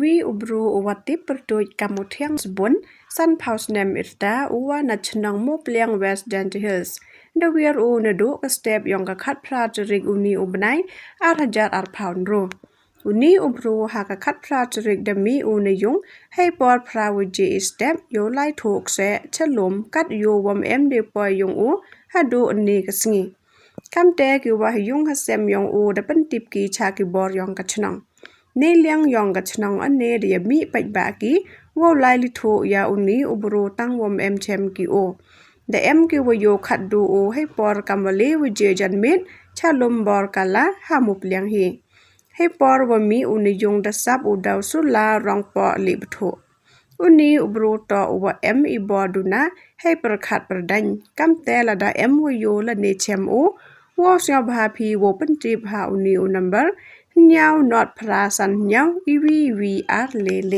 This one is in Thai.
วีอุบรูอวัติประตูกำมุเทียงสบุนสันพาวส์เนมอิตตาอวานัชนังมุบเลียงเวสต์เดนทิฮิลส์เดวีร์อูนดูกสเตปยองกะคัดพราจริกอุนีอุบไนอาร์จัดอาร์พาวน์รูอุนีอุบรูหากคัดพราจริกเดมีอูนยุงให้ปอดพราวิจิสเตปโยไลถูกเสะฉลุมกัดโยวมเอ็มเดปอยยงอูฮัดูอุนีกสงีคำเตกิว่ายุงฮัสเซมยองอูดับเป็นติบกีชากิบอร์ยองกัชนังเนเลียงยองกัชนังอันเนเดียมีไปบากีว่าไลลิโทยาอุนีอุบรูตั้งวมเอ็มเชมกิโอแต่เอ็มกิวโยขัดดูโอให้ปอร์กัมวลีวิเจจันมิดชาลุมบอร์กาลาฮามุปเลียงฮีให้ปอร์วมีอุนิยงดัซับอุดาวสุลารองปอลิบโทอุนีอุบรูต่อว่าเอ็มอีบอดูนะให้ประคัดประดันกำแต่ละดาเอ็มวโยละเนเชมโอว่าเสียบาพีวเป็นจีบหาอุนีอุนัมเบอร์เนียวนอดพราสันเนียวอีวีอาร์เล